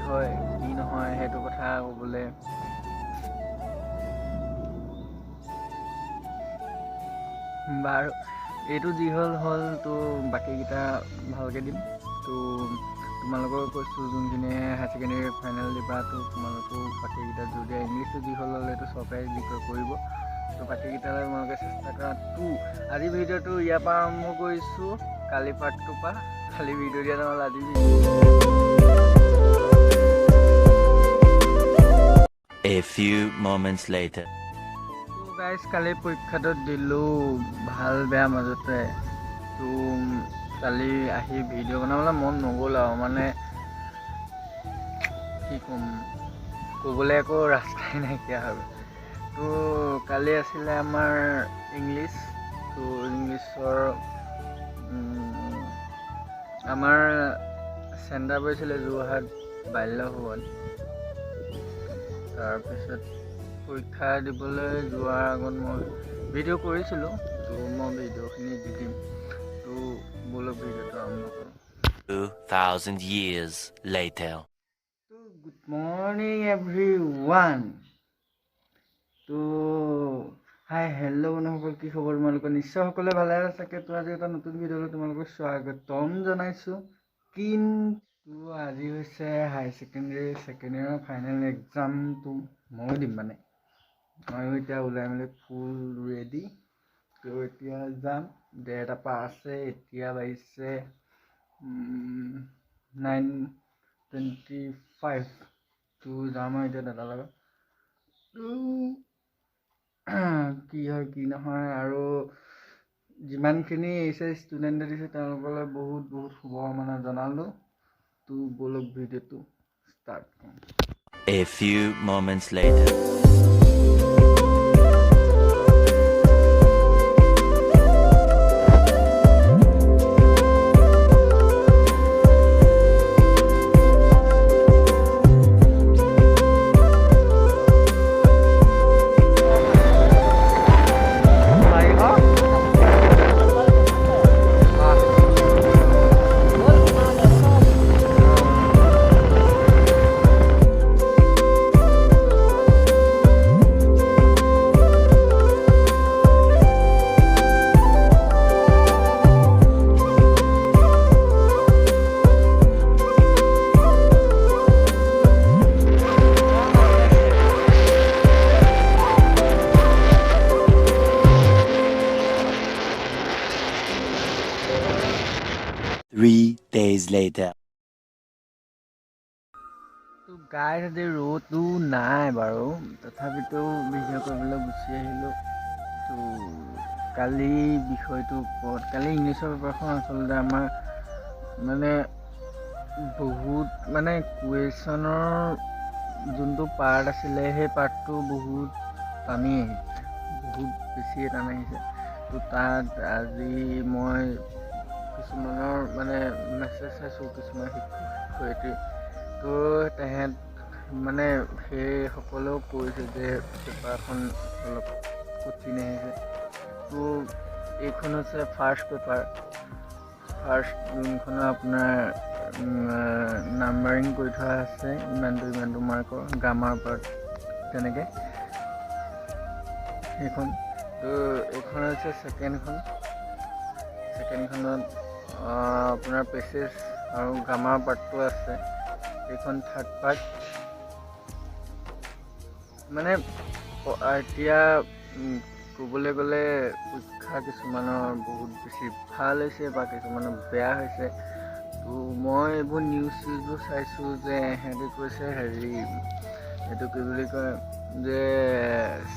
হয় কি নহয় সেইটো কথা ক'বলৈ বাৰু এইটো যি হ'ল তো বাকীকেইটা ভালকৈ দিম তো তোমালোকৰ কৈছোঁ যোনখিনিয়ে হায়াৰ ছেকেণ্ডেৰী ফাইনেল দিবা তো তোমালোকেও বাকীকেইটা জোৰ দিয়া ইংলিছটো যি হ'ল এইটো চৰকাৰে যি কৰিব তো বাকীকেইটালৈ তোমালোকে চেষ্টা কৰা তো আজি ভিডিঅ'টো ইয়াৰ পৰা আৰম্ভ কৰিছোঁ কালি পাৰ্টটোৰ পৰা খালি ভিডিঅ' দিয়া নহ'ল আজি A few moments later. তো গাইজ কালি পৰীক্ষাটো দিলোঁ ভাল বেয়া মাজতে তো কালি আহি ভিডিঅ' বনাবলৈ মন নগ'ল আৰু মানে কি ক'ম ক'বলৈ একো ৰাস্তাই নাইকিয়া হ'ল তো কালি আছিলে আমাৰ ইংলিছ তো ইংলিছৰ আমাৰ চেণ্টাৰ পৰিছিলে যোৰহাট বাল্য ভৱন তাৰপিছত পৰীক্ষা দিবলৈ যোৱাৰ আগত মই ভিডিঅ' কৰিছিলোঁ তো মই ভিডিঅ'খিনি দি দিম তো ব'লক ভিডিঅ'টো আৰম্ভ কৰোঁ 2000 years later. তো গুড মৰ্ণিং এভৰিৱান তো হাই হেল্ল' বন্ধুসকল কি খবৰ তোমালোকৰ নিশ্চয় সকলোৱে ভালে আছে চাগে তো আজি এটা নতুন ভিডিঅ'লৈ তোমালোকক স্বাগতম জনাইছোঁ কিন্তু আজি হৈছে হায়াৰ ছেকেণ্ডেৰী ছেকেণ্ড ইয়েৰৰ ফাইনেল এক্সামটো ময়ো দিম মানে ময়ো এতিয়া ওলাই মেলি ফুল ৰেডি তো এতিয়া যাম ডেট এটা আছে এতিয়া বাজিছে 9:25 তো যাম আৰু এতিয়া দাদাৰ লগত কি হয় কি নহয় আৰু যিমানখিনি ষ্টুডেণ্টে দিছে তেওঁলোকলৈ বহুত বহুত শুভকামনা জনালোঁ তো ব'লক ভিডিঅ'টো ষ্টাৰ্ট কৰোঁ A few moments later. Three days later. তো গাইজ আজি ৰ'দটো নাই বাৰু তথাপিতো ভিডিঅ' কৰিবলৈ গুচি আহিলোঁ তো কালি বিষয়টোৰ ওপৰত কালি ইংলিছৰ পেপাৰখন আচলতে আমাৰ মানে বহুত মানে কুৱেশ্যনৰ যোনটো পাৰ্ট আছিলে সেই পাৰ্টটো বহুত টানি আহিছে বহুত বেছিয়ে টান আহিছে তো তাত আজি মই কিছুমানৰ মানে মেছেজ চাইছোঁ কিছুমান শিক্ষয়িত্ৰী তো তেহেঁত মানে সেইসকলেও কৈছে যে পেপাৰখন অলপ কঠিন আহিছে তো এইখন হৈছে ফাৰ্ষ্ট পেপাৰ ফাৰ্ষ্ট যোনখনৰ আপোনাৰ নাম্বাৰিং কৰি থোৱা আছে ইমানটো মাৰ্কৰ গ্ৰামাৰ পাৰ্ট তেনেকৈ সেইখন তো এইখন হৈছে ছেকেণ্ডখনত আপোনাৰ পেছেজ আৰু গ্ৰামাৰ পাৰ্টটো আছে এইখন থাৰ্ড পাৰ্ট মানে এতিয়া ক'বলৈ গ'লে পৰীক্ষা কিছুমানৰ বহুত বেছি ভাল হৈছে বা কিছুমানৰ বেয়া হৈছে তো মই এইবোৰ নিউজবোৰ চাইছোঁ যে সিহঁতে কৈছে এইটো কি বুলি কয় যে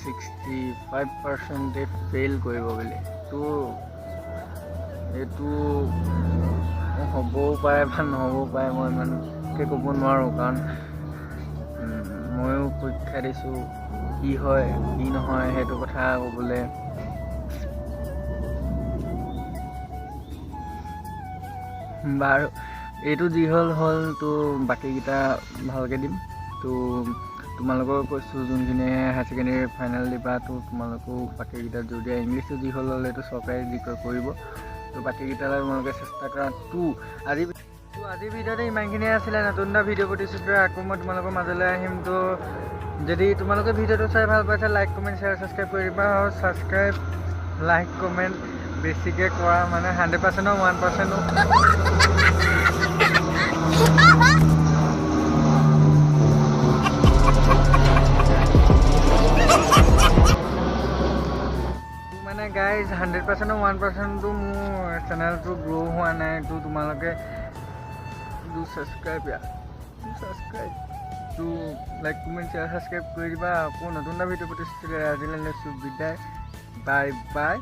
65% ফেইল কৰিব বুলি তো এইটো হ'বও পাৰে বা নহ'বও পাৰে মই ইমানকৈ ক'ব নোৱাৰোঁ কাৰণ ময়ো পৰীক্ষা দিছোঁ কি হয় কি নহয় সেইটো কথা ক'বলৈ বাৰু এইটো যি হ'ল তো বাকীকেইটা ভালকৈ দিম তো তোমালোকৰ কৈছোঁ যোনখিনিয়ে হায়াৰ ছেকেণ্ডেৰী ফাইনেল দিবা তো তোমালোকেও বাকীকেইটা জোৰ দিয়া ইংলিছটো যি হ'ল এইটো চৰকাৰে যি কৰিব তো বাকীকেইটালৈ তোমালোকে চেষ্টা কৰা তো আজিৰ ভিডিঅ'তে ইমানখিনিয়ে আছিলে নতুন এটা ভিডিঅ' প্ৰতিশ্ৰুতিৰে আকৌ মই তোমালোকৰ মাজলৈ আহিম তো যদি তোমালোকে ভিডিঅ'টো চাই ভাল পাইছা লাইক কমেণ্ট শ্বেয়াৰ ছাবস্ক্ৰাইব কৰি দিবা আৰু ছাবস্ক্ৰাইব লাইক কমেণ্ট বেছিকৈ কৰা মানে 100%ৰ 1%ও মানে গাইজ 100%ৰ 1%টো মোৰ চেনেলটো গ্ৰ' হোৱা নাই তো তোমালোকে do subscribe to like comment share subscribe কৰি দিবা আকৌ নতুন এটা ভিডিঅ' প্ৰতিশ্ৰুতিৰে আজিলৈ লৈছোঁ বিদায় বাই বাই